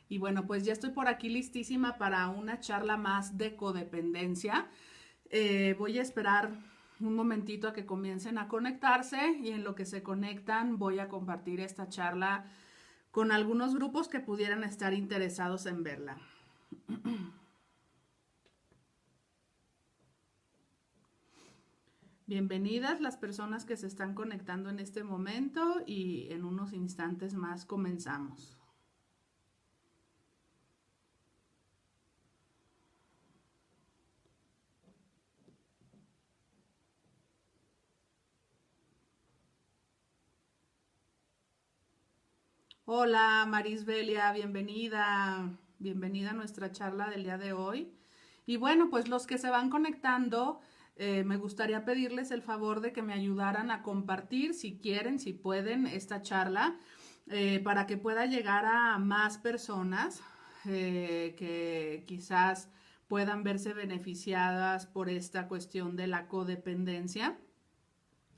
Y bueno, pues ya estoy por aquí listísima para una charla más de codependencia. Voy a esperar un momentito a que comiencen a conectarse y en lo que se conectan voy a compartir esta charla con algunos grupos que pudieran estar interesados en verla. Bienvenidas las personas que se están conectando en este momento y en unos instantes más comenzamos. Hola Marisbelia, bienvenida, bienvenida a nuestra charla del día de hoy. Y bueno, pues los que se van conectando, me gustaría pedirles el favor de que me ayudaran a compartir, si quieren, si pueden, esta charla, para que pueda llegar a más personas que quizás puedan verse beneficiadas por esta cuestión de la codependencia.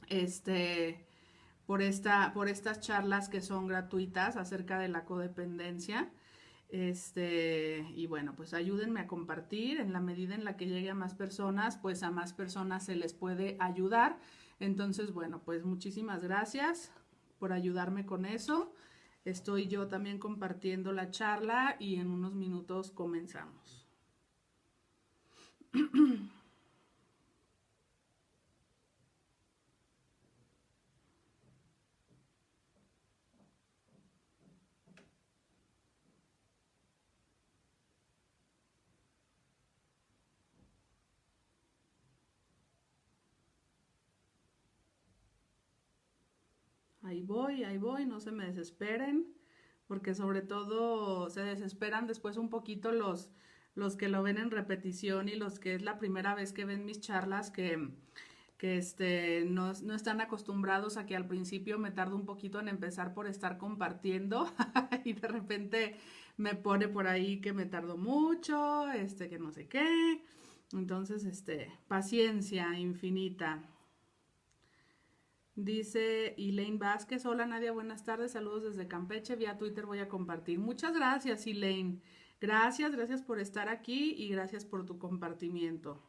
Este, por estas charlas que son gratuitas acerca de la codependencia. Y bueno, pues ayúdenme a compartir en la medida en la que llegue a más personas, pues a más personas se les puede ayudar. Entonces, bueno, pues muchísimas gracias por ayudarme con eso. Estoy yo también compartiendo la charla y en unos minutos comenzamos. Ahí voy, no se me desesperen, porque sobre todo se desesperan después un poquito los que lo ven en repetición y los que es la primera vez que ven mis charlas que no están acostumbrados a que al principio me tardo un poquito en empezar por estar compartiendo y de repente me pone por ahí que me tardo mucho, que no sé qué. Entonces, paciencia infinita. Dice Elaine Vázquez, hola Nadia, buenas tardes, saludos desde Campeche, vía Twitter voy a compartir. Muchas gracias Elaine, gracias por estar aquí y gracias por tu compartimiento.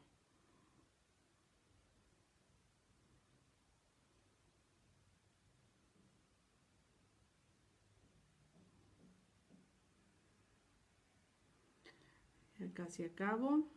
Ya casi acabo.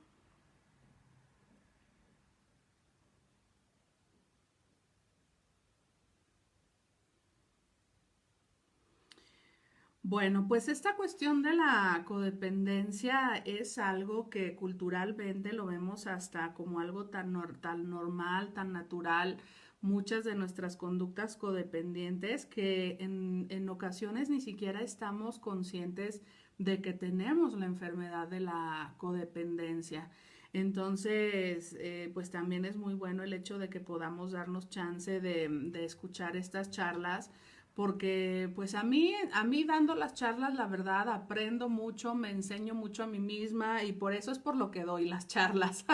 Bueno, pues esta cuestión de la codependencia es algo que culturalmente lo vemos hasta como algo tan normal, tan natural, muchas de nuestras conductas codependientes que en ocasiones ni siquiera estamos conscientes de que tenemos la enfermedad de la codependencia. Entonces, pues también es muy bueno el hecho de que podamos darnos chance de escuchar estas charlas porque pues a mí dando las charlas, la verdad, aprendo mucho, me enseño mucho a mí misma y por eso es por lo que doy las charlas,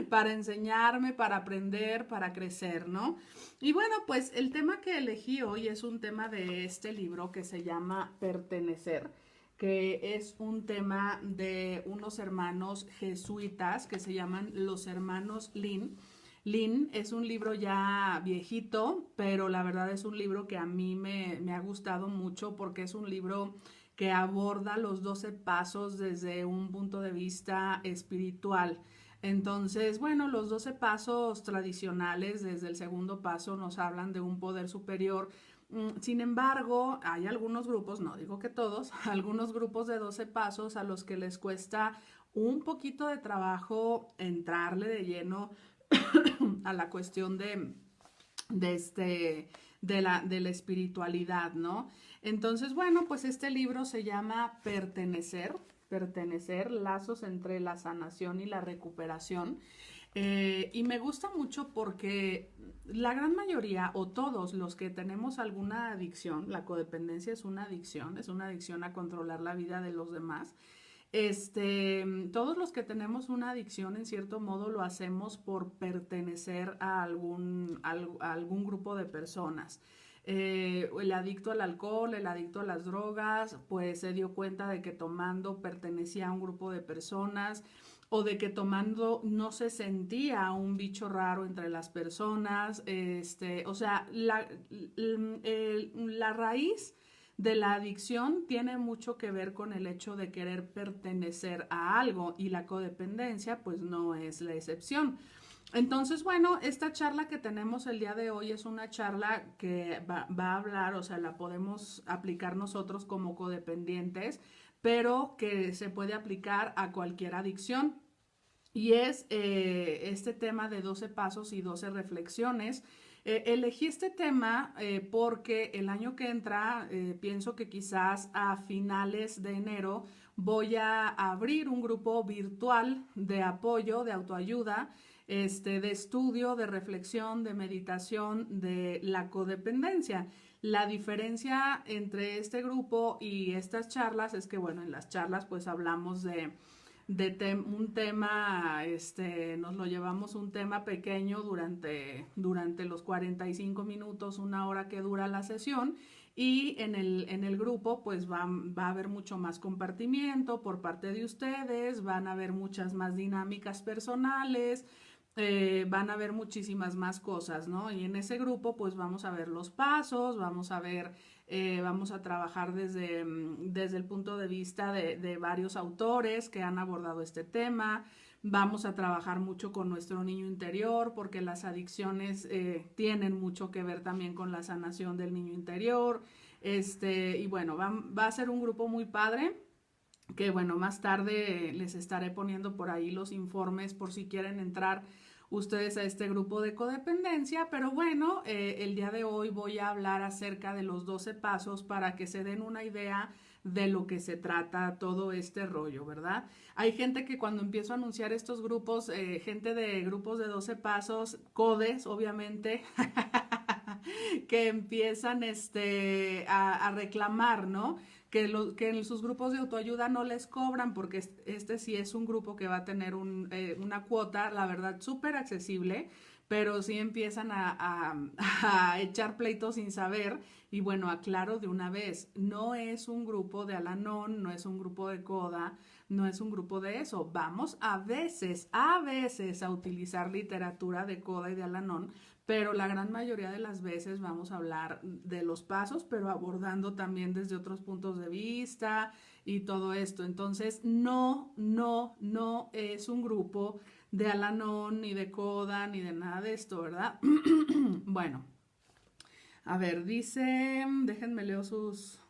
para enseñarme, para aprender, para crecer, ¿no? Y bueno, pues el tema que elegí hoy es un tema de este libro que se llama Pertenecer, que es un tema de unos hermanos jesuitas que se llaman los hermanos Lin. Lin es un libro ya viejito, pero la verdad es un libro que a mí me ha gustado mucho porque es un libro que aborda los 12 pasos desde un punto de vista espiritual. Entonces, bueno, los 12 pasos tradicionales desde el segundo paso nos hablan de un poder superior. Sin embargo, hay algunos grupos, no digo que todos, algunos grupos de 12 pasos a los que les cuesta un poquito de trabajo entrarle de lleno a la cuestión de de la espiritualidad, ¿no? Entonces, bueno, pues este libro se llama Pertenecer, lazos entre la sanación y la recuperación. Y me gusta mucho porque la gran mayoría o todos los que tenemos alguna adicción, la codependencia es una adicción a controlar la vida de los demás. Todos los que tenemos una adicción, en cierto modo, lo hacemos por pertenecer a a algún grupo de personas. el adicto al alcohol, el adicto a las drogas, pues se dio cuenta de que tomando pertenecía a un grupo de personas o de que tomando no se sentía un bicho raro entre las personas, o sea, la raíz de la adicción tiene mucho que ver con el hecho de querer pertenecer a algo y la codependencia pues no es la excepción. Entonces, bueno, esta charla que tenemos el día de hoy es una charla que va a hablar, o sea, la podemos aplicar nosotros como codependientes, pero que se puede aplicar a cualquier adicción. Y es este tema de 12 pasos y 12 reflexiones. Elegí este tema porque el año que entra, pienso que quizás a finales de enero voy a abrir un grupo virtual de apoyo, de autoayuda, de estudio, de reflexión, de meditación de la codependencia. La diferencia entre este grupo y estas charlas es que, bueno, en las charlas pues hablamos de un tema, nos lo llevamos un tema pequeño durante los 45 minutos, una hora que dura la sesión. Y en el grupo pues va a haber mucho más compartimiento por parte de ustedes, van a haber muchas más dinámicas personales, van a ver muchísimas más cosas, ¿no? Y en ese grupo pues vamos a ver los pasos, vamos a trabajar desde el punto de vista de varios autores que han abordado este tema. Vamos a trabajar mucho con nuestro niño interior porque las adicciones tienen mucho que ver también con la sanación del niño interior. Y bueno, va a ser un grupo muy padre que bueno, más tarde les estaré poniendo por ahí los informes por si quieren entrar ustedes a este grupo de codependencia, pero bueno, el día de hoy voy a hablar acerca de los 12 pasos para que se den una idea de lo que se trata todo este rollo, ¿verdad? Hay gente que cuando empiezo a anunciar estos grupos, gente de grupos de 12 pasos, codes, obviamente, que empiezan a reclamar, ¿no? Que en sus grupos de autoayuda no les cobran porque este sí es un grupo que va a tener una cuota, la verdad, súper accesible, pero sí empiezan a echar pleitos sin saber. Y bueno, aclaro de una vez, no es un grupo de Al-Anon, no es un grupo de Coda, no es un grupo de eso. Vamos a veces a utilizar literatura de Coda y de Al-Anon, pero la gran mayoría de las veces vamos a hablar de los pasos, pero abordando también desde otros puntos de vista y todo esto. Entonces, no es un grupo de Al-Anon, ni de Coda, ni de nada de esto, ¿verdad? Bueno, a ver, dice, déjenme leo sus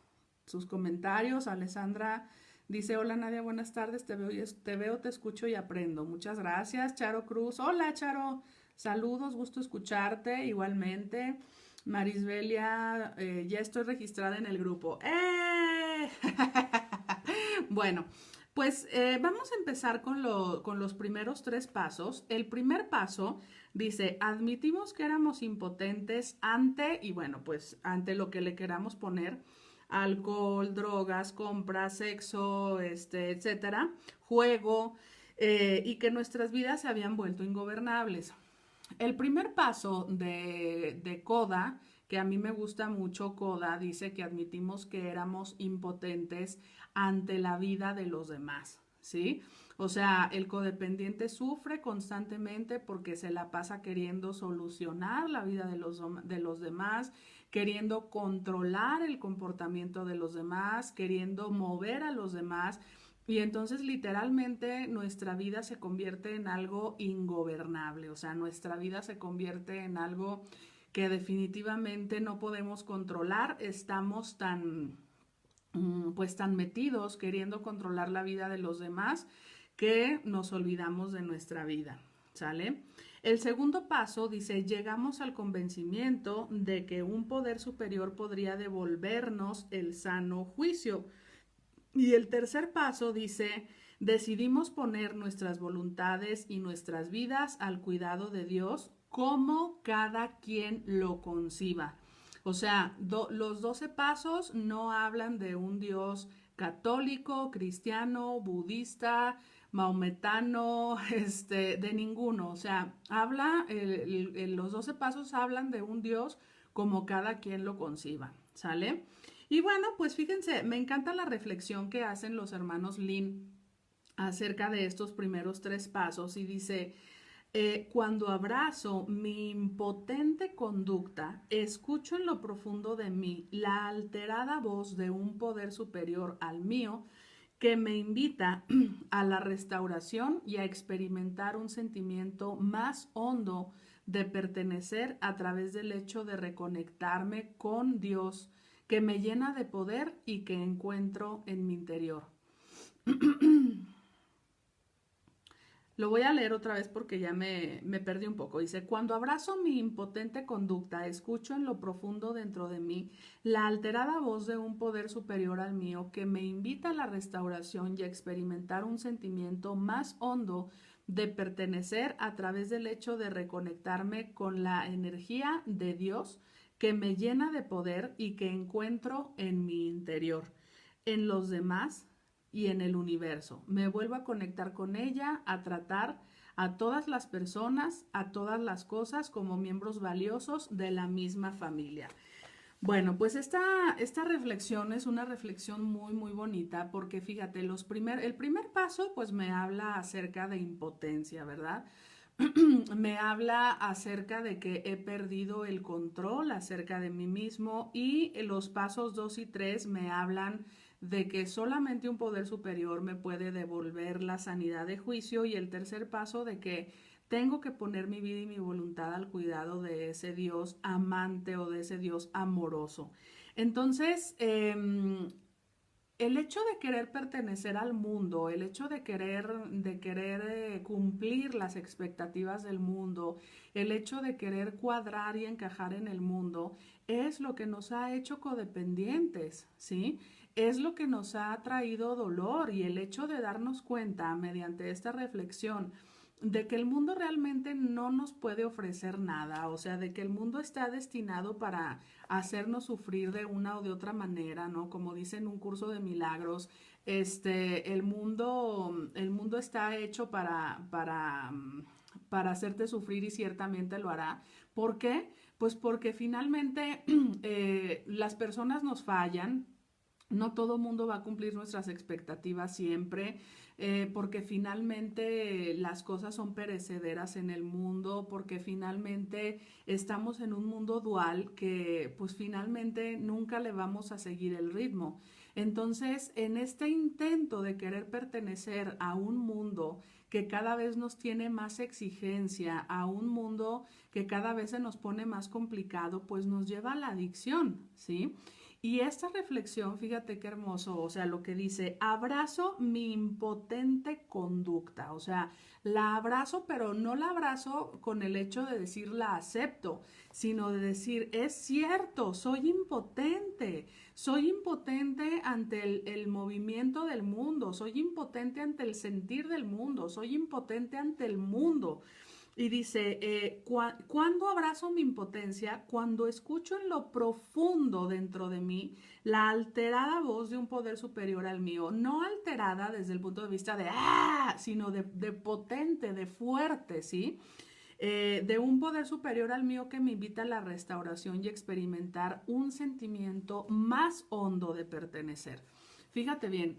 comentarios. Alessandra dice, hola Nadia, buenas tardes, te veo, te escucho y aprendo. Muchas gracias. Charo Cruz, hola Charo. Saludos, gusto escucharte igualmente. Marisbelia, ya estoy registrada en el grupo. ¡Eh! Bueno, pues vamos a empezar con los primeros 3 pasos. El primer paso dice, admitimos que éramos impotentes ante, y bueno, pues ante lo que le queramos poner, alcohol, drogas, compras, sexo, etcétera, juego, y que nuestras vidas se habían vuelto ingobernables. El primer paso de Coda, que a mí me gusta mucho, Coda dice que admitimos que éramos impotentes ante la vida de los demás, ¿sí? O sea, el codependiente sufre constantemente porque se la pasa queriendo solucionar la vida de los demás, queriendo controlar el comportamiento de los demás, queriendo mover a los demás. Y entonces literalmente nuestra vida se convierte en algo ingobernable, o sea, nuestra vida se convierte en algo que definitivamente no podemos controlar, estamos pues tan metidos queriendo controlar la vida de los demás que nos olvidamos de nuestra vida, ¿sale? El segundo paso dice, llegamos al convencimiento de que un poder superior podría devolvernos el sano juicio. Y el tercer paso dice, decidimos poner nuestras voluntades y nuestras vidas al cuidado de Dios como cada quien lo conciba. O sea, los 12 pasos no hablan de un Dios católico, cristiano, budista, maometano, de ninguno. O sea, los 12 pasos hablan de un Dios como cada quien lo conciba, ¿sale? Y bueno, pues fíjense, me encanta la reflexión que hacen los hermanos Lin acerca de estos primeros tres pasos y dice, cuando abrazo mi impotente conducta, escucho en lo profundo de mí la alterada voz de un poder superior al mío que me invita a la restauración y a experimentar un sentimiento más hondo de pertenecer a través del hecho de reconectarme con Dios, que me llena de poder y que encuentro en mi interior. Lo voy a leer otra vez porque ya me perdí un poco. Dice, cuando abrazo mi impotente conducta, escucho en lo profundo dentro de mí la alterada voz de un poder superior al mío que me invita a la restauración y a experimentar un sentimiento más hondo de pertenecer a través del hecho de reconectarme con la energía de Dios que me llena de poder y que encuentro en mi interior, en los demás y en el universo. Me vuelvo a conectar con ella, a tratar a todas las personas, a todas las cosas como miembros valiosos de la misma familia. Bueno, pues esta reflexión es una reflexión muy, muy bonita porque fíjate, el primer paso pues me habla acerca de impotencia, ¿verdad? Me habla acerca de que he perdido el control acerca de mí mismo y los pasos 2 y 3 me hablan de que solamente un poder superior me puede devolver la sanidad de juicio y el tercer paso de que tengo que poner mi vida y mi voluntad al cuidado de ese Dios amante o de ese Dios amoroso. Entonces, el hecho de querer pertenecer al mundo, el hecho de querer cumplir las expectativas del mundo, el hecho de querer cuadrar y encajar en el mundo, es lo que nos ha hecho codependientes, ¿sí? Es lo que nos ha traído dolor y el hecho de darnos cuenta mediante esta reflexión de que el mundo realmente no nos puede ofrecer nada, o sea, de que el mundo está destinado para hacernos sufrir de una o de otra manera, ¿no? Como dice en un curso de milagros, el mundo está hecho para hacerte sufrir y ciertamente lo hará. ¿Por qué? Pues porque finalmente las personas nos fallan, no todo mundo va a cumplir nuestras expectativas siempre, porque finalmente las cosas son perecederas en el mundo, porque finalmente estamos en un mundo dual que pues finalmente nunca le vamos a seguir el ritmo. Entonces, en este intento de querer pertenecer a un mundo que cada vez nos tiene más exigencia, a un mundo que cada vez se nos pone más complicado, pues nos lleva a la adicción, ¿sí? Y esta reflexión, fíjate qué hermoso, o sea, lo que dice, abrazo mi impotente conducta, o sea, la abrazo, pero no la abrazo con el hecho de decir la acepto, sino de decir, es cierto, soy impotente ante el movimiento del mundo, soy impotente ante el sentir del mundo, soy impotente ante el mundo. Y dice, cuando abrazo mi impotencia, cuando escucho en lo profundo dentro de mí la alterada voz de un poder superior al mío, no alterada desde el punto de vista de, sino de potente, de fuerte, ¿sí? De un poder superior al mío que me invita a la restauración y experimentar un sentimiento más hondo de pertenecer. Fíjate bien,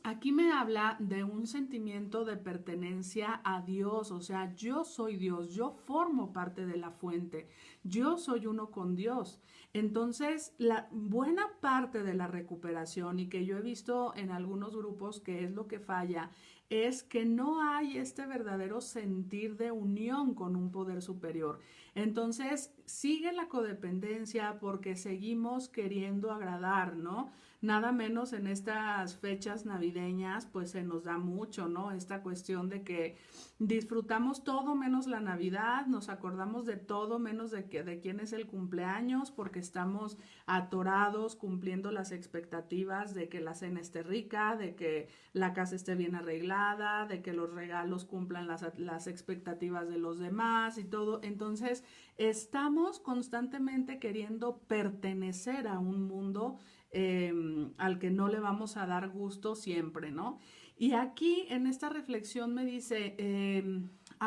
aquí me habla de un sentimiento de pertenencia a Dios, o sea, yo soy Dios, yo formo parte de la fuente, yo soy uno con Dios. Entonces, la buena parte de la recuperación y que yo he visto en algunos grupos que es lo que falla, es que no hay este verdadero sentir de unión con un poder superior. Entonces, sigue la codependencia porque seguimos queriendo agradar, ¿no? Nada menos en estas fechas navideñas, pues se nos da mucho, ¿no? Esta cuestión de que disfrutamos todo menos la Navidad, nos acordamos de todo menos de quién es el cumpleaños, porque estamos atorados cumpliendo las expectativas de que la cena esté rica, de que la casa esté bien arreglada, de que los regalos cumplan las expectativas de los demás y todo. Entonces, estamos constantemente queriendo pertenecer a un mundo al que no le vamos a dar gusto siempre, ¿no? Y aquí en esta reflexión me dice,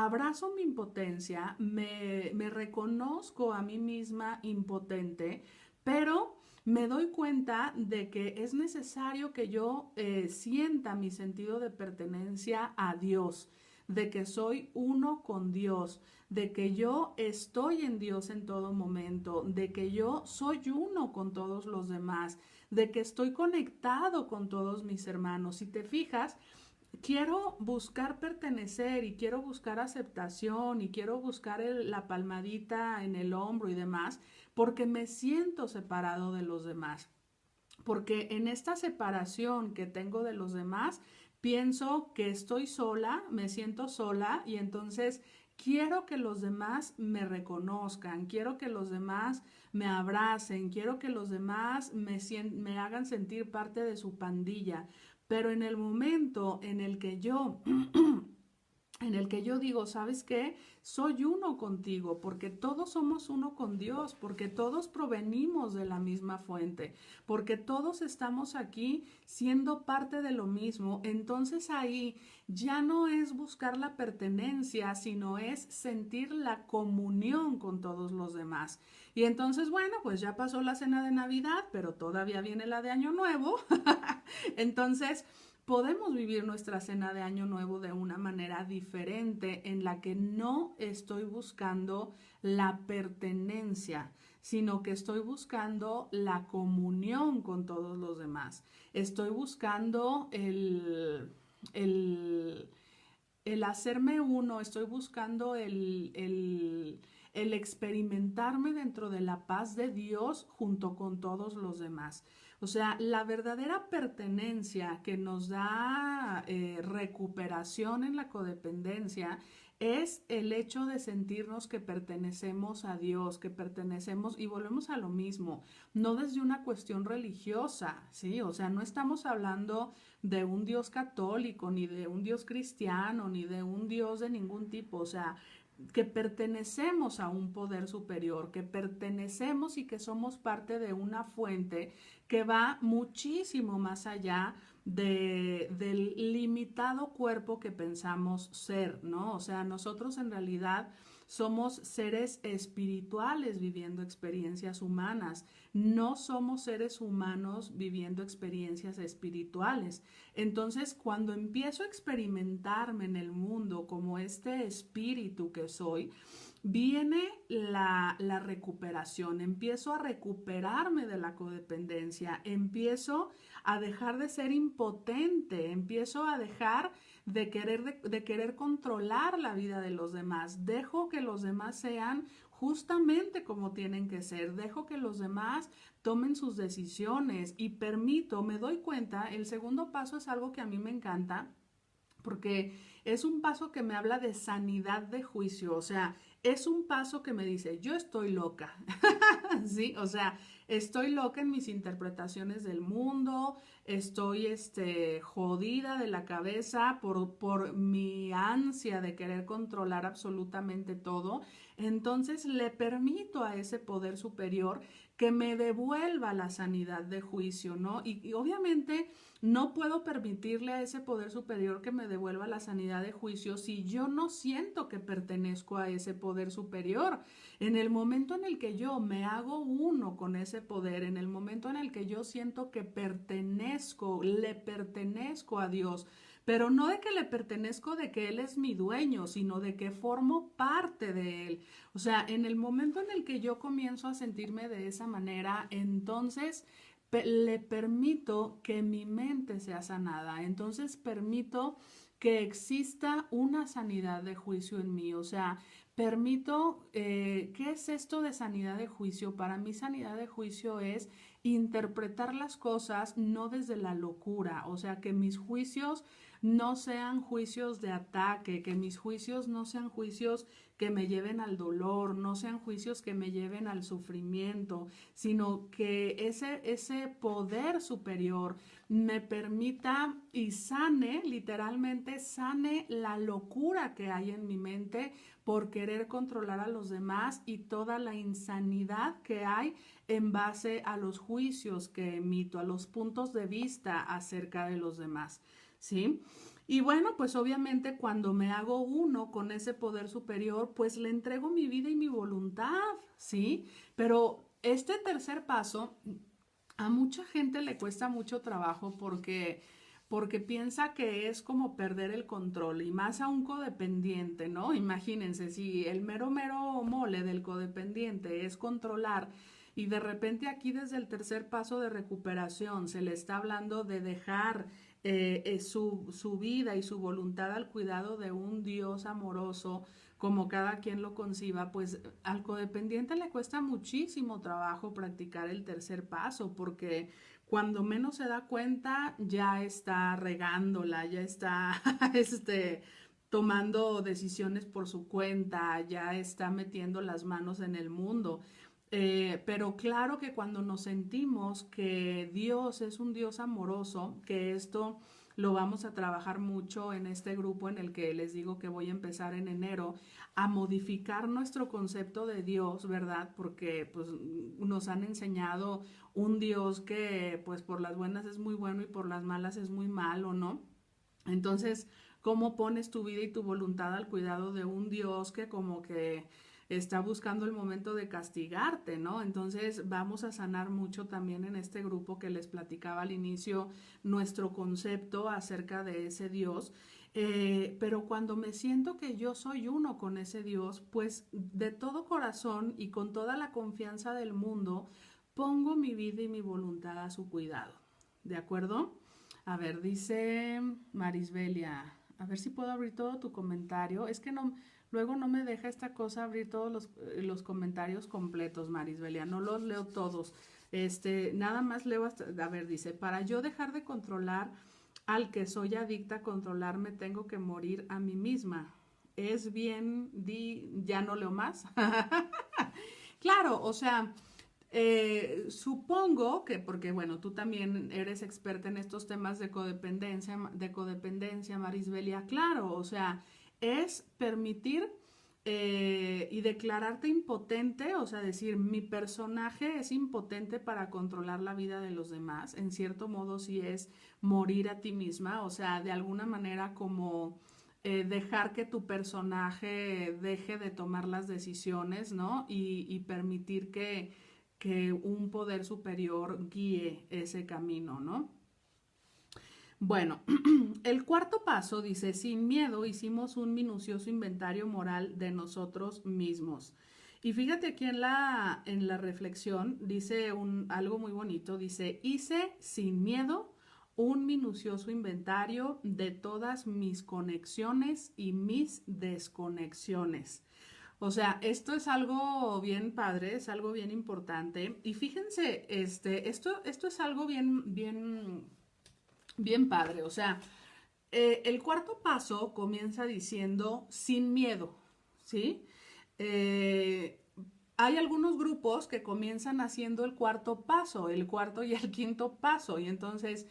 abrazo mi impotencia, me reconozco a mí misma impotente, pero me doy cuenta de que es necesario que yo sienta mi sentido de pertenencia a Dios, de que soy uno con Dios, de que yo estoy en Dios en todo momento, de que yo soy uno con todos los demás, de que estoy conectado con todos mis hermanos. Si te fijas, quiero buscar pertenecer y quiero buscar aceptación y quiero buscar la palmadita en el hombro y demás, porque me siento separado de los demás. Porque en esta separación que tengo de los demás, pienso que estoy sola, me siento sola y entonces quiero que los demás me reconozcan, quiero que los demás me abracen, quiero que los demás me hagan sentir parte de su pandilla. Pero en el momento en el que yo en el que yo digo, ¿sabes qué? Soy uno contigo, porque todos somos uno con Dios, porque todos provenimos de la misma fuente, porque todos estamos aquí siendo parte de lo mismo. Entonces ahí ya no es buscar la pertenencia, sino es sentir la comunión con todos los demás. Y entonces, bueno, pues ya pasó la cena de Navidad, pero todavía viene la de Año Nuevo. Entonces, podemos vivir nuestra cena de Año Nuevo de una manera diferente en la que no estoy buscando la pertenencia, sino que estoy buscando la comunión con todos los demás. Estoy buscando el, el hacerme uno, estoy buscando el experimentarme dentro de la paz de Dios junto con todos los demás. O sea, la verdadera pertenencia que nos da recuperación en la codependencia es el hecho de sentirnos que pertenecemos a Dios, que pertenecemos, y volvemos a lo mismo, no desde una cuestión religiosa, ¿sí? O sea, no estamos hablando de un Dios católico, ni de un Dios cristiano, ni de un Dios de ningún tipo, o sea, que pertenecemos a un poder superior, que pertenecemos y que somos parte de una fuente que va muchísimo más allá del limitado cuerpo que pensamos ser, ¿no? O sea, nosotros en realidad somos seres espirituales viviendo experiencias humanas, no somos seres humanos viviendo experiencias espirituales. Entonces, cuando empiezo a experimentarme en el mundo como este espíritu que soy, viene la recuperación, empiezo a recuperarme de la codependencia, empiezo a dejar de ser impotente, empiezo a dejar de querer controlar la vida de los demás, dejo que los demás sean justamente como tienen que ser, dejo que los demás tomen sus decisiones y permito, me doy cuenta, el segundo paso es algo que a mí me encanta porque es un paso que me habla de sanidad de juicio, o sea, es un paso que me dice, yo estoy loca, ¿sí? O sea, estoy loca en mis interpretaciones del mundo, estoy jodida de la cabeza por mi ansia de querer controlar absolutamente todo. Entonces le permito a ese poder superior que me devuelva la sanidad de juicio, ¿no? Y obviamente no puedo permitirle a ese poder superior que me devuelva la sanidad de juicio si yo no siento que pertenezco a ese poder superior. En el momento en el que yo me hago uno con ese poder, en el momento en el que yo siento que pertenezco, le pertenezco a Dios, pero no de que le pertenezco de que Él es mi dueño, sino de que formo parte de Él. O sea, en el momento en el que yo comienzo a sentirme de esa manera, entonces le permito que mi mente sea sanada, entonces permito que exista una sanidad de juicio en mí, o sea, permito, ¿qué es esto de sanidad de juicio? Para mí sanidad de juicio es interpretar las cosas no desde la locura, o sea, que mis juicios no sean juicios de ataque, que mis juicios no sean juicios que me lleven al dolor, no sean juicios que me lleven al sufrimiento, sino que ese poder superior me permita y sane, literalmente sane la locura que hay en mi mente por querer controlar a los demás y toda la insanidad que hay en base a los juicios que emito, a los puntos de vista acerca de los demás. ¿sí? Y bueno, pues obviamente cuando me hago uno con ese poder superior, pues le entrego mi vida y mi voluntad, ¿sí? Pero este tercer paso a mucha gente le cuesta mucho trabajo porque piensa que es como perder el control y más a un codependiente, ¿no? Imagínense, si el mero mole del codependiente es controlar y de repente aquí desde el tercer paso de recuperación se le está hablando de dejar su vida y su voluntad al cuidado de un Dios amoroso, como cada quien lo conciba, pues al codependiente le cuesta muchísimo trabajo practicar el tercer paso, porque cuando menos se da cuenta ya está regándola, ya está tomando decisiones por su cuenta, ya está metiendo las manos en el mundo. Pero claro que cuando nos sentimos que Dios es un Dios amoroso, que esto lo vamos a trabajar mucho en este grupo en el que les digo que voy a empezar en enero, a modificar nuestro concepto de Dios, ¿verdad? Porque pues nos han enseñado un Dios que pues por las buenas es muy bueno y por las malas es muy malo, ¿no? Entonces, ¿cómo pones tu vida y tu voluntad al cuidado de un Dios que como que está buscando el momento de castigarte, ¿no? Entonces, vamos a sanar mucho también en este grupo que les platicaba al inicio nuestro concepto acerca de ese Dios. Pero cuando me siento que yo soy uno con ese Dios, pues de todo corazón y con toda la confianza del mundo, pongo mi vida y mi voluntad a su cuidado. ¿De acuerdo? A ver, dice Marisbelia, a ver si puedo abrir todo tu comentario. Es que no, luego no me deja esta cosa abrir todos los comentarios completos, Marisbelia. No los leo todos. Nada más leo hasta, a ver, dice, para yo dejar de controlar al que soy adicta a controlarme, tengo que morir a mí misma. Es bien, ya no leo más. Claro, o sea, supongo que, porque bueno, tú también eres experta en estos temas de codependencia, Marisbelia, claro, o sea, es permitir y declararte impotente, o sea, decir, mi personaje es impotente para controlar la vida de los demás, en cierto modo sí es morir a ti misma, o sea, de alguna manera como dejar que tu personaje deje de tomar las decisiones, ¿no? Y permitir que un poder superior guíe ese camino, ¿no? Bueno, el cuarto paso dice, sin miedo hicimos un minucioso inventario moral de nosotros mismos. Y fíjate aquí en la reflexión dice algo muy bonito, dice, hice sin miedo un minucioso inventario de todas mis conexiones y mis desconexiones. O sea, esto es algo bien padre, es algo bien importante. Y fíjense, esto es algo bien padre. O sea, el cuarto paso comienza diciendo sin miedo, ¿sí? Eh, Hay algunos grupos que comienzan haciendo el cuarto paso, el cuarto y el quinto paso, y entonces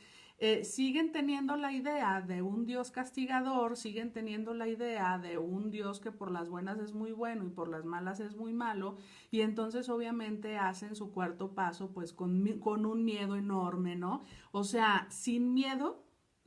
siguen teniendo la idea de un Dios castigador, siguen teniendo la idea de un Dios que por las buenas es muy bueno y por las malas es muy malo, y entonces obviamente hacen su cuarto paso pues con un miedo enorme, ¿no? O sea, sin miedo,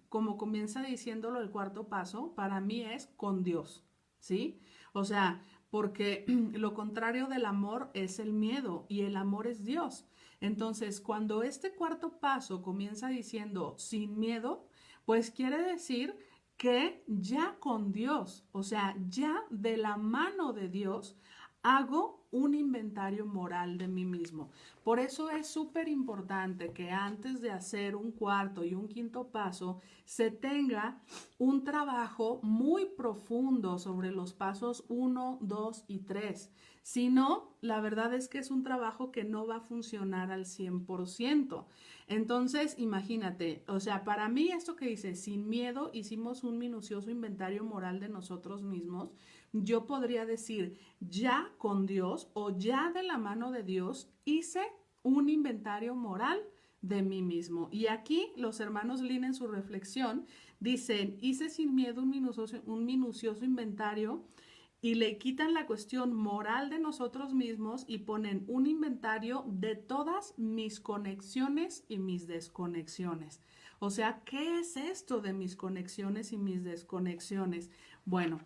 como comienza diciéndolo el cuarto paso, para mí es con Dios, ¿sí? O sea, porque lo contrario del amor es el miedo y el amor es Dios. Entonces, cuando este cuarto paso comienza diciendo sin miedo, pues quiere decir que ya con Dios, o sea, ya de la mano de Dios, hago un inventario moral de mí mismo. Por eso es súper importante que antes de hacer un cuarto y un quinto paso, se tenga un trabajo muy profundo sobre los pasos uno, 2 y 3. Si no, la verdad es que es un trabajo que no va a funcionar al 100%. Entonces, imagínate, o sea, para mí esto que dice, sin miedo, hicimos un minucioso inventario moral de nosotros mismos. Yo podría decir, ya con Dios o ya de la mano de Dios, hice un inventario moral de mí mismo. Y aquí los hermanos Lin en su reflexión dicen, hice sin miedo un minucioso inventario y le quitan la cuestión moral de nosotros mismos y ponen un inventario de todas mis conexiones y mis desconexiones. O sea, ¿qué es esto de mis conexiones y mis desconexiones? Bueno,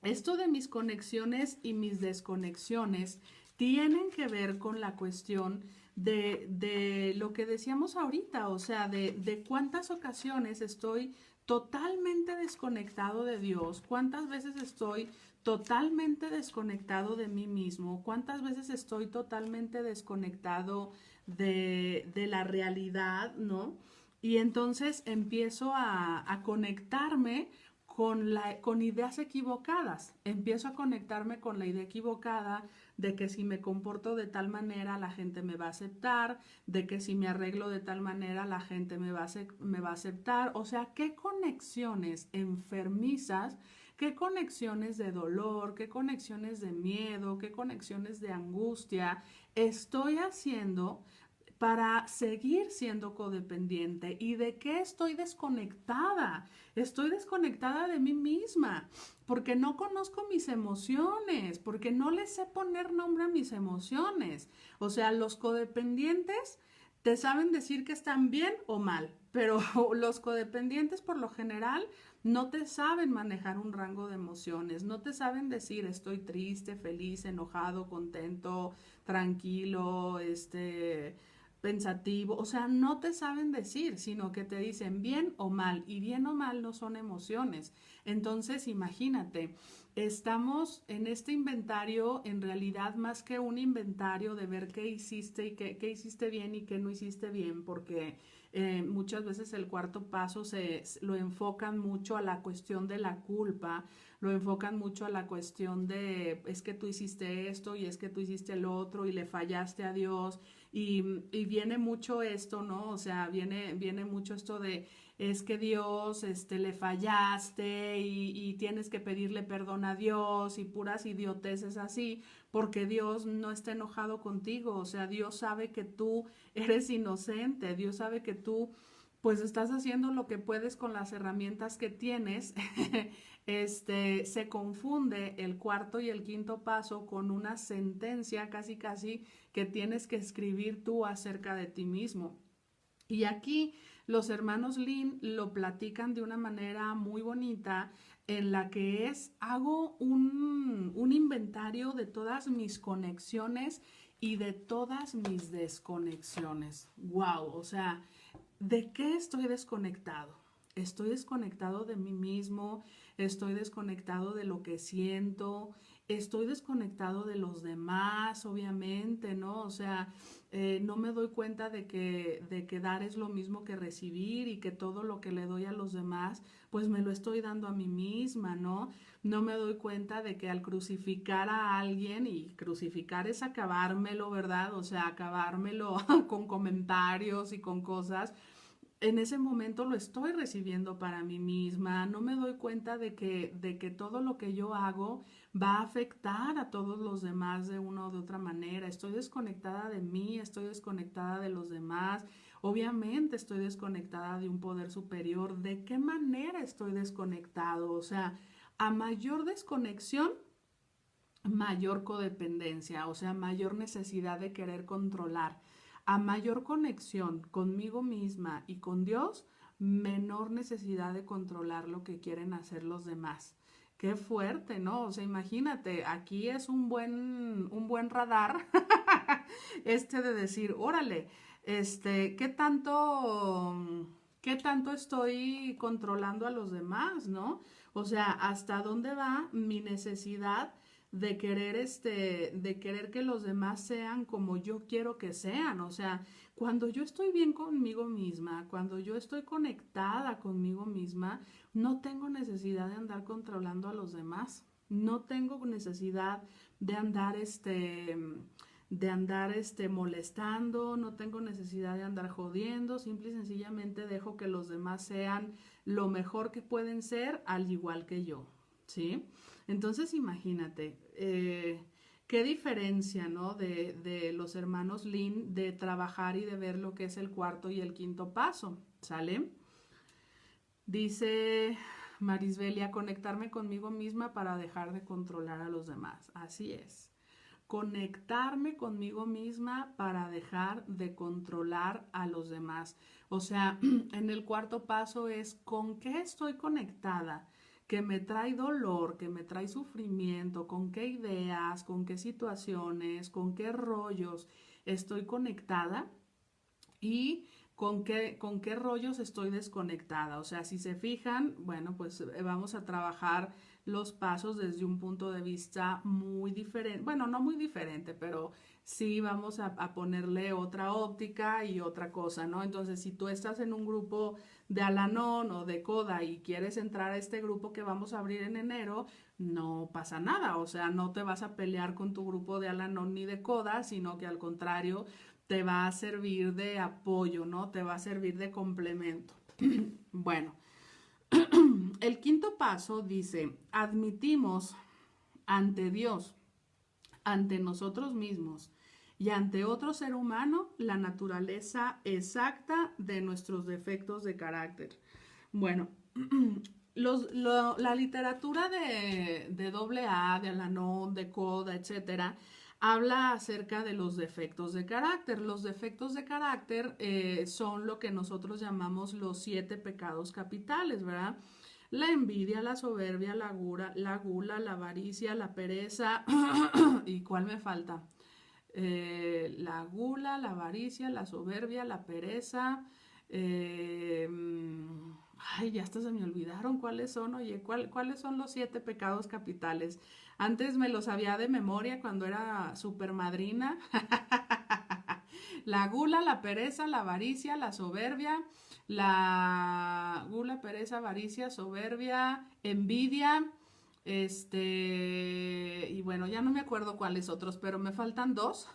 esto de mis conexiones y mis desconexiones tienen que ver con la cuestión de lo que decíamos ahorita, o sea, de cuántas ocasiones estoy totalmente desconectado de Dios, cuántas veces estoy totalmente desconectado de mí mismo, cuántas veces estoy totalmente desconectado de la realidad, ¿no? Y entonces empiezo a conectarme con ideas equivocadas. Empiezo a conectarme con la idea equivocada de que si me comporto de tal manera la gente me va a aceptar, de que si me arreglo de tal manera la gente me va a aceptar. O sea, ¿qué conexiones enfermizas? ¿Qué conexiones de dolor? ¿Qué conexiones de miedo? ¿Qué conexiones de angustia estoy haciendo para seguir siendo codependiente? ¿Y de qué estoy desconectada? Estoy desconectada de mí misma porque no conozco mis emociones, porque no les sé poner nombre a mis emociones. O sea, los codependientes te saben decir que están bien o mal, pero los codependientes por lo general no te saben manejar un rango de emociones, no te saben decir estoy triste, feliz, enojado, contento, tranquilo, pensativo, o sea, no te saben decir, sino que te dicen bien o mal, y bien o mal no son emociones. Entonces, imagínate, estamos en este inventario, en realidad más que un inventario de ver qué hiciste y qué hiciste bien y qué no hiciste bien, porque muchas veces el cuarto paso lo enfocan mucho a la cuestión de la culpa, lo enfocan mucho a la cuestión de es que tú hiciste esto y es que tú hiciste el otro y le fallaste a Dios y viene mucho esto, ¿no? O sea, viene mucho esto de es que Dios, le fallaste y tienes que pedirle perdón a Dios y puras idioteces así, porque Dios no está enojado contigo, o sea, Dios sabe que tú eres inocente, Dios sabe que tú pues estás haciendo lo que puedes con las herramientas que tienes. Se confunde el cuarto y el quinto paso con una sentencia casi casi que tienes que escribir tú acerca de ti mismo. Y aquí los hermanos Lin lo platican de una manera muy bonita en la que hago un inventario de todas mis conexiones y de todas mis desconexiones. Wow, o sea, ¿de qué estoy desconectado? Estoy desconectado de mí mismo, estoy desconectado de lo que siento, estoy desconectado de los demás, obviamente, ¿no? O sea, no me doy cuenta de que dar es lo mismo que recibir y que todo lo que le doy a los demás, pues me lo estoy dando a mí misma, ¿no? No me doy cuenta de que al crucificar a alguien, y crucificar es acabármelo, ¿verdad? O sea, acabármelo con comentarios y con cosas, en ese momento lo estoy recibiendo para mí misma, no me doy cuenta de que todo lo que yo hago va a afectar a todos los demás de una o de otra manera. Estoy desconectada de mí, estoy desconectada de los demás, obviamente estoy desconectada de un poder superior. ¿De qué manera estoy desconectado? O sea, a mayor desconexión, mayor codependencia, o sea, mayor necesidad de querer controlar. A mayor conexión conmigo misma y con Dios, menor necesidad de controlar lo que quieren hacer los demás. Qué fuerte, ¿no? O sea, imagínate, aquí es un buen radar de decir, órale, ¿qué tanto estoy controlando a los demás, ¿no? O sea, ¿hasta dónde va mi necesidad de querer que los demás sean como yo quiero que sean? O sea, cuando yo estoy bien conmigo misma, cuando yo estoy conectada conmigo misma, no tengo necesidad de andar controlando a los demás. No tengo necesidad de andar molestando, no tengo necesidad de andar jodiendo, simple y sencillamente dejo que los demás sean lo mejor que pueden ser al igual que yo, ¿sí? Entonces imagínate, qué diferencia, ¿no? De los hermanos Lin de trabajar y de ver lo que es el cuarto y el quinto paso, ¿sale? Dice Marisbelia, conectarme conmigo misma para dejar de controlar a los demás. Así es. conectarme conmigo misma para dejar de controlar a los demás. O sea, en el cuarto paso es con qué estoy conectada, que me trae dolor, que me trae sufrimiento, con qué ideas, con qué situaciones, con qué rollos estoy conectada y con qué rollos estoy desconectada. O sea, si se fijan, bueno, pues vamos a trabajar los pasos desde un punto de vista muy diferente. Bueno, no muy diferente, pero sí vamos a ponerle otra óptica y otra cosa, ¿no? Entonces, si tú estás en un grupo de Al-Anon o de Coda y quieres entrar a este grupo que vamos a abrir en enero, no pasa nada. O sea, no te vas a pelear con tu grupo de Al-Anon ni de Coda, sino que al contrario, te va a servir de apoyo, ¿no? Te va a servir de complemento. Bueno, el quinto paso dice, admitimos ante Dios, ante nosotros mismos y ante otro ser humano la naturaleza exacta de nuestros defectos de carácter. Bueno, la literatura de AA, de Al-Anon, de Coda, etcétera, habla acerca de los defectos de carácter. Los defectos de carácter son lo que nosotros llamamos los 7 pecados capitales, ¿verdad? La envidia, la soberbia, la gula, la avaricia, la pereza. ¿Y cuál me falta? La gula, la avaricia, la soberbia, la pereza. eh, Ay, ya hasta se me olvidaron cuáles son. Oye, ¿cuáles son los 7 pecados capitales? Antes me los sabía de memoria cuando era super madrina. La gula, la pereza, la avaricia, la soberbia, la gula, pereza, avaricia, soberbia, envidia, y bueno, ya no me acuerdo cuáles otros, pero me faltan dos.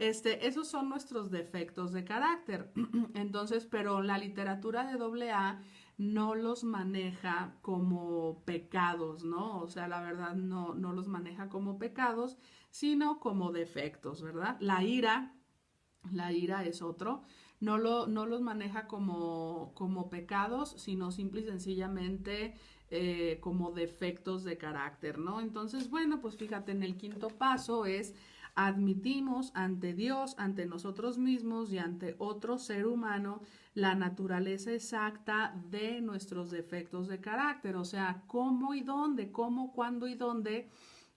Esos son nuestros defectos de carácter. Entonces, pero la literatura de AA no los maneja como pecados, ¿no? O sea, la verdad no los maneja como pecados, sino como defectos, ¿verdad? La ira es otro, no los maneja como pecados, sino simple y sencillamente como defectos de carácter, ¿no? Entonces, bueno, pues fíjate, en el quinto paso es admitimos ante Dios, ante nosotros mismos y ante otro ser humano la naturaleza exacta de nuestros defectos de carácter, o sea, cómo y dónde, cómo, cuándo y dónde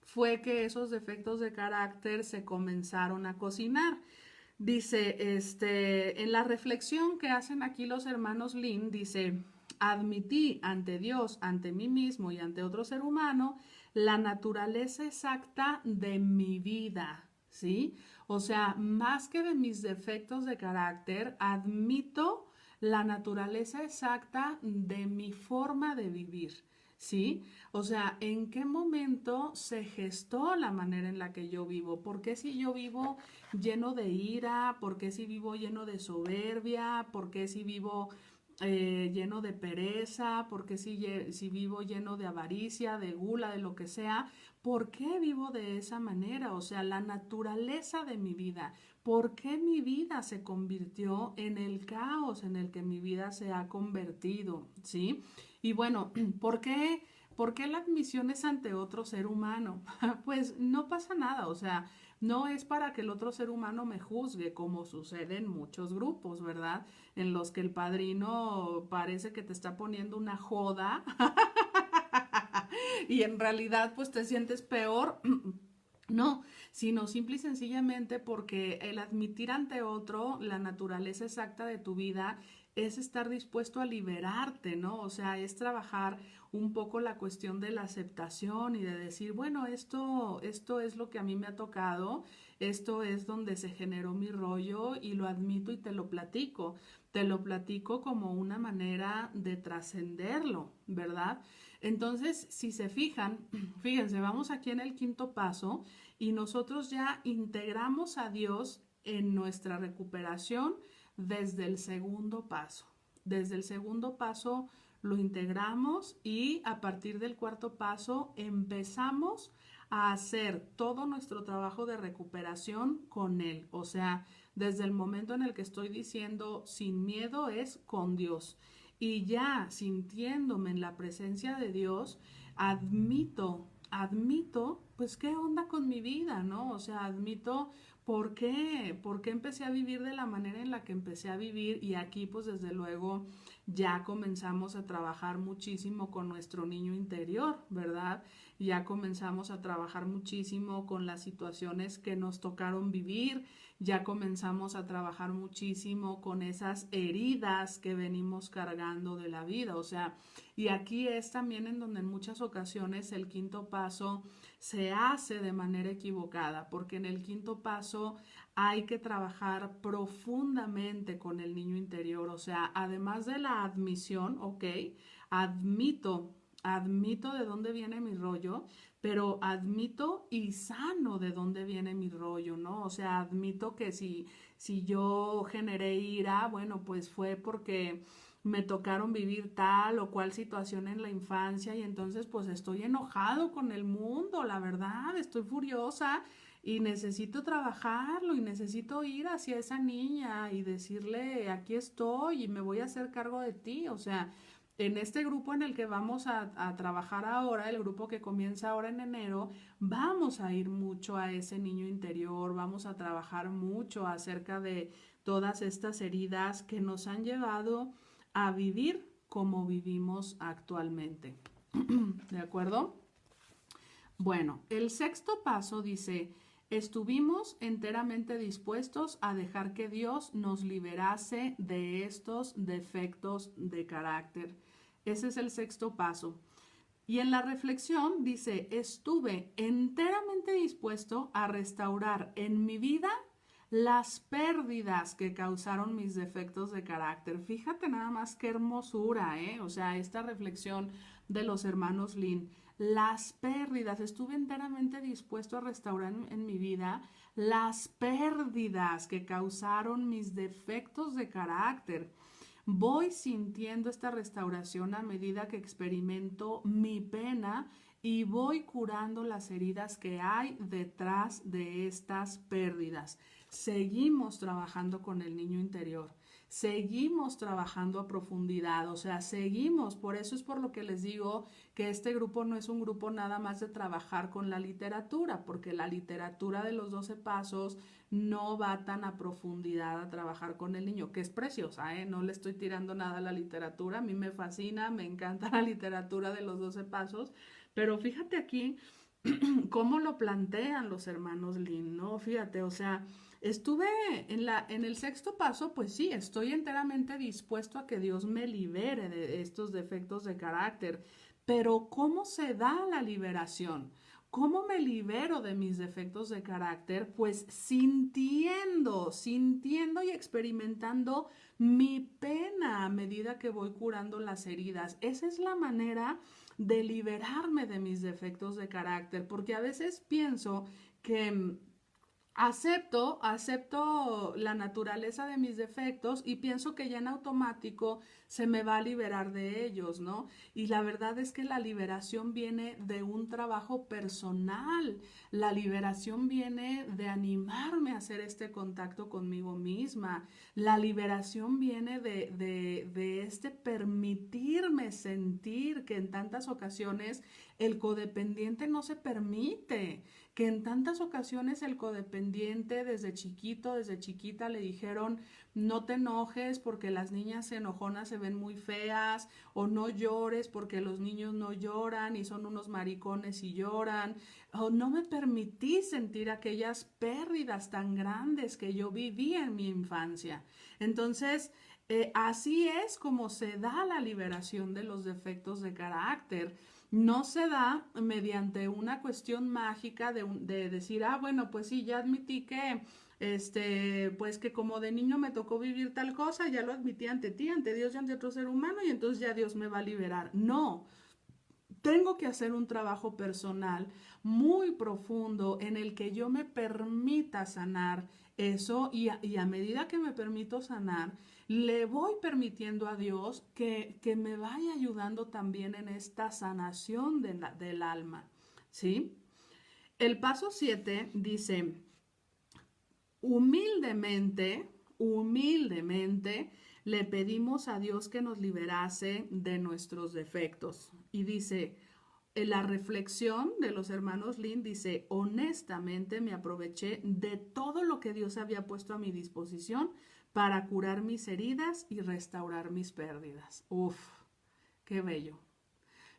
fue que esos defectos de carácter se comenzaron a cocinar. Dice, en la reflexión que hacen aquí los hermanos Lin, dice, admití ante Dios, ante mí mismo y ante otro ser humano la naturaleza exacta de mi vida, ¿sí? O sea, más que de mis defectos de carácter, admito la naturaleza exacta de mi forma de vivir, ¿sí? O sea, ¿en qué momento se gestó la manera en la que yo vivo? ¿Por qué si yo vivo lleno de ira? ¿Por qué si vivo lleno de soberbia? ¿Por qué si vivo lleno de pereza? ¿Por qué si vivo lleno de avaricia, de gula, de lo que sea? ¿Por qué vivo de esa manera? O sea, la naturaleza de mi vida. ¿Por qué mi vida se convirtió en el caos en el que mi vida se ha convertido? ¿Sí? Y bueno, ¿por qué? ¿Por qué la admisión es ante otro ser humano? Pues no pasa nada, o sea, no es para que el otro ser humano me juzgue, como sucede en muchos grupos, ¿verdad? En los que el padrino parece que te está poniendo una joda y en realidad pues te sientes peor. No, sino simple y sencillamente porque el admitir ante otro la naturaleza exacta de tu vida es estar dispuesto a liberarte, ¿no? O sea, es trabajar un poco la cuestión de la aceptación y de decir, bueno, esto es lo que a mí me ha tocado, esto es donde se generó mi rollo y lo admito y te lo platico. Te lo platico como una manera de trascenderlo, ¿verdad? Entonces, si se fijan, fíjense, vamos aquí en el quinto paso y nosotros ya integramos a Dios en nuestra recuperación desde el segundo paso. Desde el segundo paso lo integramos y a partir del cuarto paso empezamos a hacer todo nuestro trabajo de recuperación con Él. O sea, desde el momento en el que estoy diciendo sin miedo es con Dios. Y ya sintiéndome en la presencia de Dios, admito, pues, qué onda con mi vida, ¿no? O sea, admito por qué empecé a vivir de la manera en la que empecé a vivir y aquí, pues, desde luego, ya comenzamos a trabajar muchísimo con nuestro niño interior, ¿verdad? Ya comenzamos a trabajar muchísimo con las situaciones que nos tocaron vivir, ya comenzamos a trabajar muchísimo con esas heridas que venimos cargando de la vida, o sea, y aquí es también en donde en muchas ocasiones el quinto paso se hace de manera equivocada, porque en el quinto paso hay que trabajar profundamente con el niño interior, o sea, además de la admisión, ok, admito, admito de dónde viene mi rollo, pero admito y sano de dónde viene mi rollo, ¿no? O sea, admito que si yo generé ira, bueno, pues fue porque me tocaron vivir tal o cual situación en la infancia y entonces pues estoy enojado con el mundo, la verdad, estoy furiosa y necesito trabajarlo y necesito ir hacia esa niña y decirle, aquí estoy y me voy a hacer cargo de ti, o sea, en este grupo en el que vamos a trabajar ahora, el grupo que comienza ahora en enero, vamos a ir mucho a ese niño interior, vamos a trabajar mucho acerca de todas estas heridas que nos han llevado a vivir como vivimos actualmente. ¿De acuerdo? Bueno, el sexto paso dice, estuvimos enteramente dispuestos a dejar que Dios nos liberase de estos defectos de carácter. Ese es el sexto paso. Y en la reflexión dice, estuve enteramente dispuesto a restaurar en mi vida las pérdidas que causaron mis defectos de carácter. Fíjate nada más qué hermosura, ¿eh? O sea, esta reflexión de los hermanos Lin. Las pérdidas, estuve enteramente dispuesto a restaurar en mi vida las pérdidas que causaron mis defectos de carácter. Voy sintiendo esta restauración a medida que experimento mi pena y voy curando las heridas que hay detrás de estas pérdidas. Seguimos trabajando con el niño interior, seguimos trabajando a profundidad, o sea, seguimos, por eso es por lo que les digo que este grupo no es un grupo nada más de trabajar con la literatura, porque la literatura de los 12 pasos no va tan a profundidad a trabajar con el niño, que es preciosa, ¿eh? No le estoy tirando nada a la literatura, a mí me fascina, me encanta la literatura de los 12 pasos, pero fíjate aquí cómo lo plantean los hermanos Lin, ¿no? Fíjate, o sea, estuve en el sexto paso, pues sí, estoy enteramente dispuesto a que Dios me libere de estos defectos de carácter, pero ¿cómo se da la liberación? ¿Cómo me libero de mis defectos de carácter? Pues sintiendo y experimentando mi pena a medida que voy curando las heridas. Esa es la manera de liberarme de mis defectos de carácter, porque a veces pienso que acepto la naturaleza de mis defectos y pienso que ya en automático se me va a liberar de ellos, ¿no? Y la verdad es que la liberación viene de un trabajo personal, la liberación viene de animarme a hacer este contacto conmigo misma, la liberación viene de este permitirme sentir que en tantas ocasiones el codependiente no se permite, que en tantas ocasiones el codependiente desde chiquito, desde chiquita le dijeron no te enojes porque las niñas enojonas se ven muy feas o no llores porque los niños no lloran y son unos maricones y lloran o no me permití sentir aquellas pérdidas tan grandes que yo viví en mi infancia. Entonces, así es como se da la liberación de los defectos de carácter. No se da mediante una cuestión mágica de decir, ah, bueno, pues sí, ya admití que, pues que como de niño me tocó vivir tal cosa, ya lo admití ante ti, ante Dios y ante otro ser humano, y entonces ya Dios me va a liberar. No, tengo que hacer un trabajo personal muy profundo en el que yo me permita sanar eso y a medida que me permito sanar, le voy permitiendo a Dios que me vaya ayudando también en esta sanación del alma, ¿sí? El paso 7 dice, humildemente, humildemente, le pedimos a Dios que nos liberase de nuestros defectos. Y dice, la reflexión de los hermanos Lin dice, honestamente me aproveché de todo lo que Dios había puesto a mi disposición para curar mis heridas y restaurar mis pérdidas. Uf, qué bello.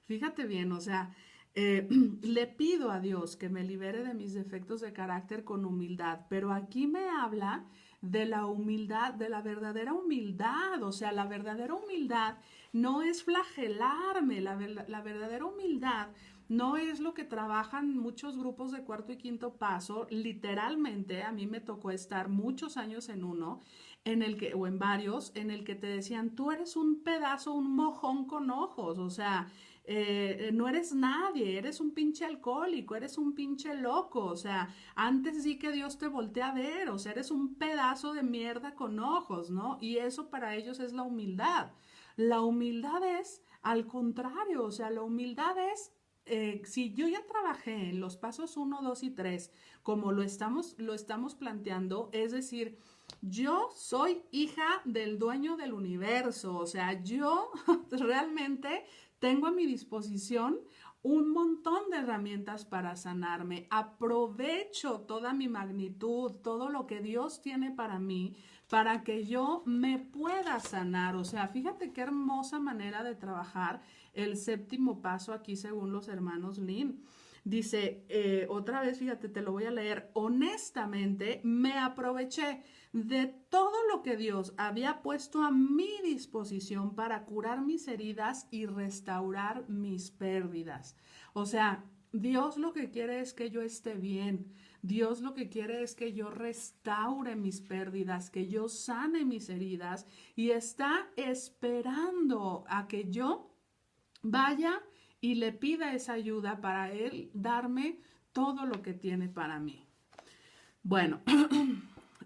Fíjate bien, o sea, le pido a Dios que me libere de mis defectos de carácter con humildad, pero aquí me habla de la humildad, de la verdadera humildad, o sea, la verdadera humildad no es flagelarme, la verdadera humildad no es lo que trabajan muchos grupos de cuarto y quinto paso, literalmente a mí me tocó estar muchos años en uno, en el que, o en varios, en el que te decían, tú eres un pedazo, un mojón con ojos, o sea, no eres nadie, eres un pinche alcohólico, eres un pinche loco, o sea, antes sí que Dios te voltea a ver, o sea, eres un pedazo de mierda con ojos, ¿no? Y eso para ellos es la humildad. La humildad es al contrario, o sea, la humildad es si yo ya trabajé en los pasos uno, 2 y 3, como lo estamos planteando, es decir, yo soy hija del dueño del universo, o sea, yo realmente tengo a mi disposición un montón de herramientas para sanarme. Aprovecho toda mi magnitud, todo lo que Dios tiene para mí, para que yo me pueda sanar. O sea, fíjate qué hermosa manera de trabajar el séptimo paso aquí según los hermanos Lin. Dice, otra vez, fíjate, te lo voy a leer. Honestamente, me aproveché de todo lo que Dios había puesto a mi disposición para curar mis heridas y restaurar mis pérdidas. O sea, Dios lo que quiere es que yo esté bien. Dios lo que quiere es que yo restaure mis pérdidas, que yo sane mis heridas y está esperando a que yo vaya y le pida esa ayuda para Él darme todo lo que tiene para mí. Bueno,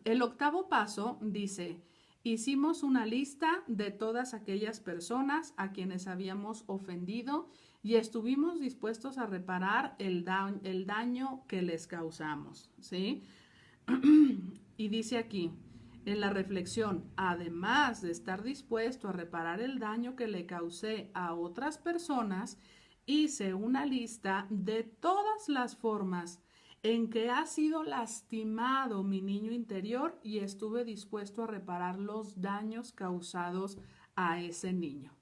el octavo paso dice, hicimos una lista de todas aquellas personas a quienes habíamos ofendido y estuvimos dispuestos a reparar el daño que les causamos, ¿sí? Y dice aquí, en la reflexión, además de estar dispuesto a reparar el daño que le causé a otras personas, hice una lista de todas las formas en que ha sido lastimado mi niño interior y estuve dispuesto a reparar los daños causados a ese niño.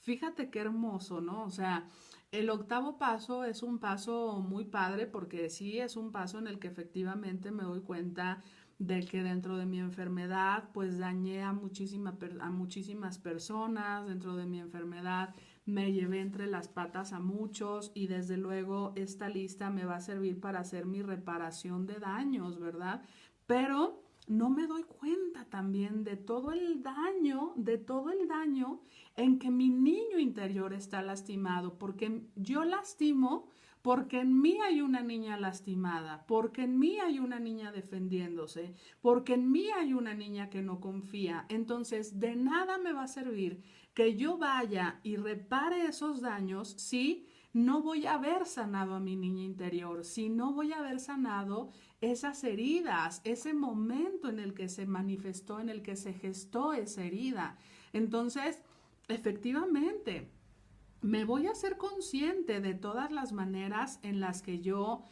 Fíjate qué hermoso, ¿no? O sea, el octavo paso es un paso muy padre porque sí es un paso en el que efectivamente me doy cuenta de que dentro de mi enfermedad pues dañé a muchísimas personas, dentro de mi enfermedad me llevé entre las patas a muchos y desde luego esta lista me va a servir para hacer mi reparación de daños, ¿verdad? Pero no me doy cuenta también de todo el daño en que mi niño interior está lastimado, porque yo lastimo porque en mí hay una niña lastimada, porque en mí hay una niña defendiéndose, porque en mí hay una niña que no confía. Entonces, de nada me va a servir que yo vaya y repare esos daños si no voy a haber sanado a mi niña interior, si no voy a haber sanado esas heridas, ese momento en el que se manifestó, en el que se gestó esa herida. Entonces, efectivamente, me voy a ser consciente de todas las maneras en las que yo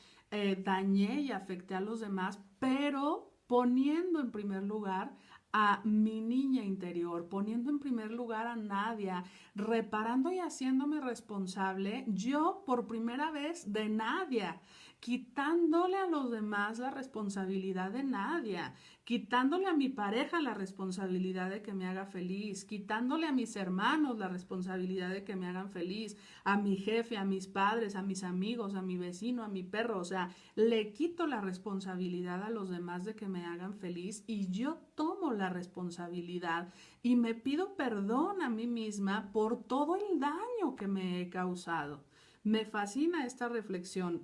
dañé y afecté a los demás, pero poniendo en primer lugar a mi niña interior, poniendo en primer lugar a Nadia, reparando y haciéndome responsable yo por primera vez de Nadia, quitándole a los demás la responsabilidad de Nadia, quitándole a mi pareja la responsabilidad de que me haga feliz, quitándole a mis hermanos la responsabilidad de que me hagan feliz, a mi jefe, a mis padres, a mis amigos, a mi vecino, a mi perro, o sea, le quito la responsabilidad a los demás de que me hagan feliz y yo tomo la responsabilidad y me pido perdón a mí misma por todo el daño que me he causado. Me fascina esta reflexión.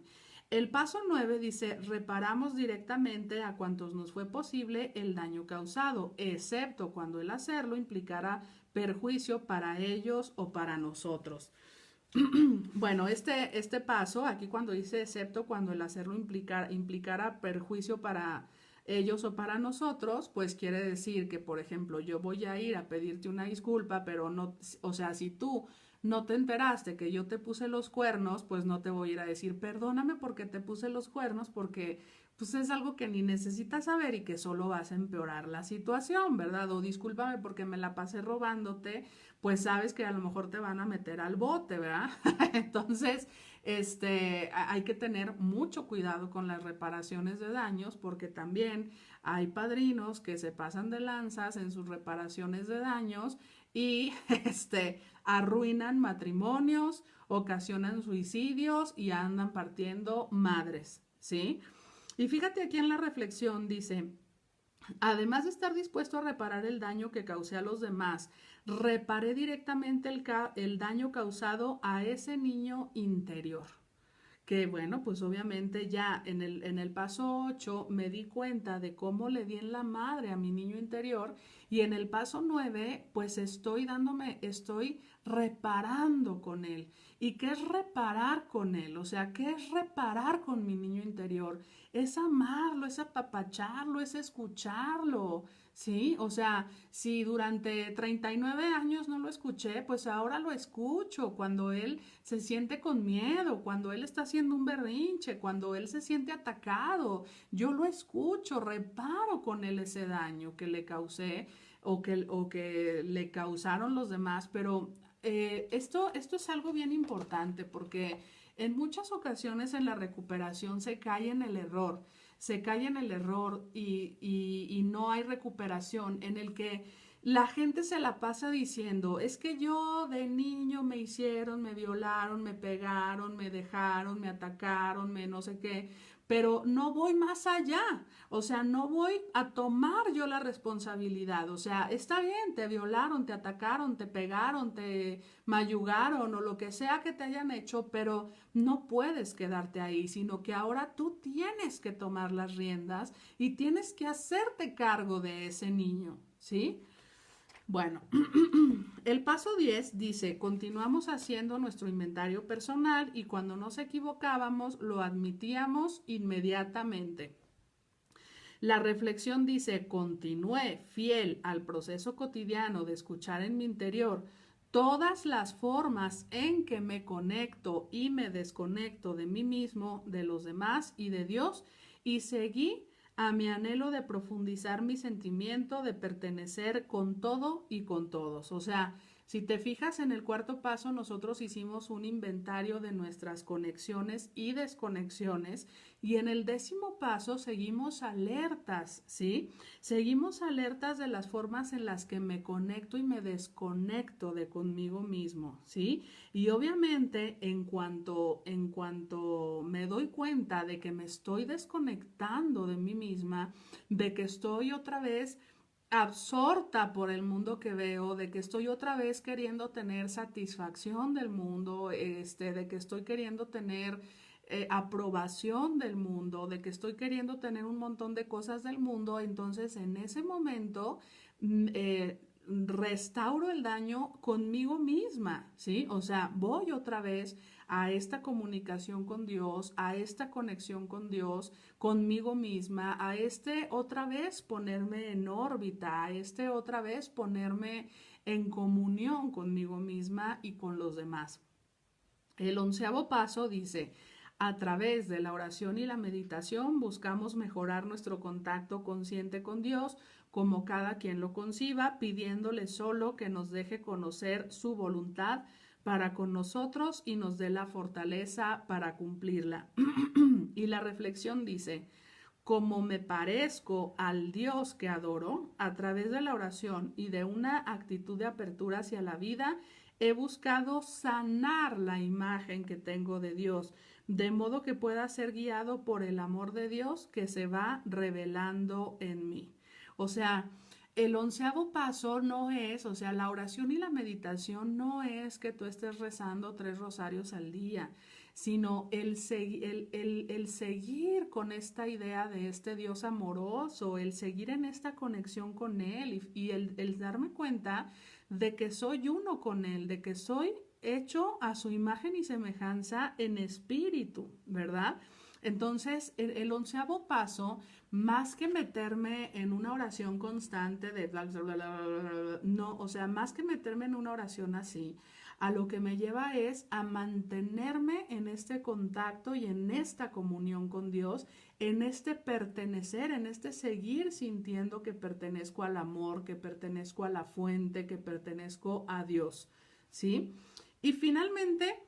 El paso 9 dice, reparamos directamente a cuantos nos fue posible el daño causado, excepto cuando el hacerlo implicara perjuicio para ellos o para nosotros. Bueno, este paso, aquí cuando dice excepto cuando el hacerlo implicara perjuicio ellos o para nosotros, pues quiere decir que, por ejemplo, yo voy a ir a pedirte una disculpa, pero no, o sea, si tú no te enteraste que yo te puse los cuernos, pues no te voy a ir a decir, perdóname porque te puse los cuernos, porque pues es algo que ni necesitas saber y que solo vas a empeorar la situación, ¿verdad? O discúlpame porque me la pasé robándote, pues sabes que a lo mejor te van a meter al bote, ¿verdad? Entonces, hay que tener mucho cuidado con las reparaciones de daños porque también hay padrinos que se pasan de lanzas en sus reparaciones de daños y arruinan matrimonios, ocasionan suicidios y andan partiendo madres, ¿sí? Y fíjate aquí en la reflexión dice, además de estar dispuesto a reparar el daño que causé a los demás, reparé directamente el daño causado a ese niño interior. Que bueno, pues obviamente ya en el paso 8 me di cuenta de cómo le di en la madre a mi niño interior y en el paso 9 pues estoy reparando con él. ¿Y qué es reparar con él? O sea, ¿qué es reparar con mi niño interior? Es amarlo, es apapacharlo, es escucharlo, ¿sí? O sea, si durante 39 años no lo escuché, pues ahora lo escucho cuando él se siente con miedo, cuando él está haciendo un berrinche, cuando él se siente atacado. Yo lo escucho, reparo con él ese daño que le causé o que le causaron los demás, pero esto es algo bien importante porque en muchas ocasiones en la recuperación se cae en el error y no hay recuperación en el que la gente se la pasa diciendo, es que yo de niño me hicieron, me violaron, me pegaron, me dejaron, me atacaron, me no sé qué, pero no voy más allá, o sea, no voy a tomar yo la responsabilidad, o sea, está bien, te violaron, te atacaron, te pegaron, te mayugaron o lo que sea que te hayan hecho, pero no puedes quedarte ahí, sino que ahora tú tienes que tomar las riendas y tienes que hacerte cargo de ese niño, ¿sí? Bueno, el paso 10 dice, continuamos haciendo nuestro inventario personal y cuando nos equivocábamos lo admitíamos inmediatamente. La reflexión dice, continué fiel al proceso cotidiano de escuchar en mi interior todas las formas en que me conecto y me desconecto de mí mismo, de los demás y de Dios y seguí a mi anhelo de profundizar mi sentimiento de pertenecer con todo y con todos. O sea, si te fijas en el cuarto paso, nosotros hicimos un inventario de nuestras conexiones y desconexiones y en el 10º paso seguimos alertas, ¿sí? Seguimos alertas de las formas en las que me conecto y me desconecto de conmigo mismo, ¿sí? Y obviamente en cuanto me doy cuenta de que me estoy desconectando de mí misma, de que estoy otra vez absorta por el mundo que veo, de que estoy otra vez queriendo tener satisfacción del mundo, de que estoy queriendo tener aprobación del mundo, de que estoy queriendo tener un montón de cosas del mundo, entonces en ese momento restauro el daño conmigo misma, ¿sí? O sea, voy otra vez a esta comunicación con Dios, a esta conexión con Dios, conmigo misma, a otra vez ponerme en órbita, a otra vez ponerme en comunión conmigo misma y con los demás. El 11º paso dice, a través de la oración y la meditación buscamos mejorar nuestro contacto consciente con Dios, como cada quien lo conciba, pidiéndole solo que nos deje conocer su voluntad para con nosotros y nos dé la fortaleza para cumplirla. Y la reflexión dice, como me parezco al Dios que adoro, a través de la oración y de una actitud de apertura hacia la vida, he buscado sanar la imagen que tengo de Dios, de modo que pueda ser guiado por el amor de Dios que se va revelando en mí. O sea, el 11º paso no es, o sea, la oración y la meditación no es que tú estés rezando 3 rosarios al día, sino el seguir con esta idea de este Dios amoroso, el seguir en esta conexión con Él y el darme cuenta de que soy uno con Él, de que soy hecho a su imagen y semejanza en espíritu, ¿verdad? Entonces, el 11º paso, más que meterme en una oración constante de bla, bla, bla, bla, bla, bla, no, o sea, más que meterme en una oración así, a lo que me lleva es a mantenerme en este contacto y en esta comunión con Dios, en este pertenecer, en este seguir sintiendo que pertenezco al amor, que pertenezco a la fuente, que pertenezco a Dios, ¿sí? Y finalmente,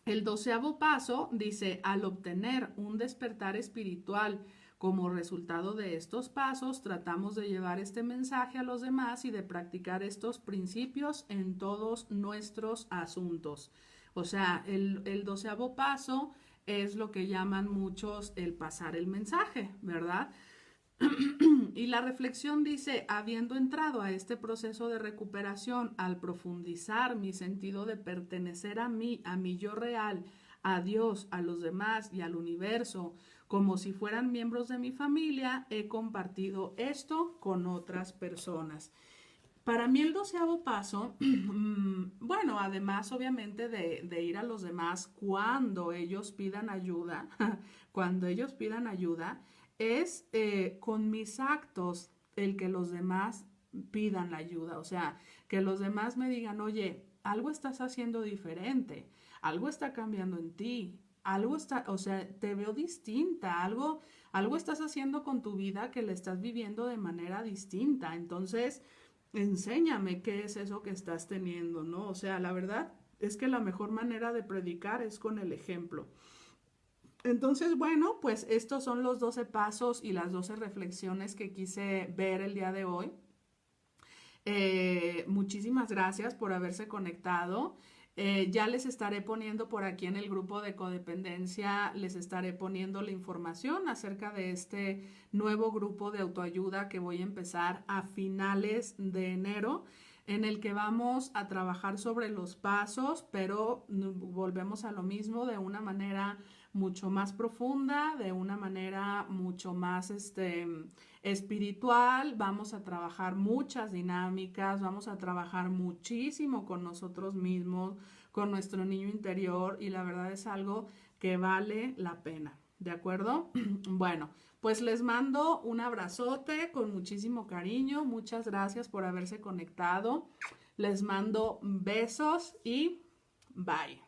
el 12º paso dice, al obtener un despertar espiritual como resultado de estos pasos, tratamos de llevar este mensaje a los demás y de practicar estos principios en todos nuestros asuntos. O sea, el 12º paso es lo que llaman muchos el pasar el mensaje, ¿verdad? Y la reflexión dice, habiendo entrado a este proceso de recuperación, al profundizar mi sentido de pertenecer a mi yo real, a Dios, a los demás y al universo, como si fueran miembros de mi familia, he compartido esto con otras personas. Para mí el 12º paso, bueno, además obviamente de ir a los demás cuando ellos pidan ayuda, cuando ellos pidan ayuda, es con mis actos el que los demás pidan la ayuda, o sea, que los demás me digan, oye, algo estás haciendo diferente, algo está cambiando en ti, algo está, o sea, te veo distinta, algo estás haciendo con tu vida que la estás viviendo de manera distinta, entonces enséñame qué es eso que estás teniendo, ¿no? O sea, la verdad es que la mejor manera de predicar es con el ejemplo. Entonces, bueno, pues estos son los 12 pasos y las 12 reflexiones que quise ver el día de hoy. Muchísimas gracias por haberse conectado. Ya les estaré poniendo por aquí en el grupo de codependencia, les estaré poniendo la información acerca de este nuevo grupo de autoayuda que voy a empezar a finales de enero, en el que vamos a trabajar sobre los pasos, pero volvemos a lo mismo de una manera mucho más profunda, de una manera mucho más espiritual. Vamos a trabajar muchas dinámicas, vamos a trabajar muchísimo con nosotros mismos, con nuestro niño interior, y la verdad es algo que vale la pena, ¿de acuerdo? Bueno, pues les mando un abrazote con muchísimo cariño, muchas gracias por haberse conectado, les mando besos y bye.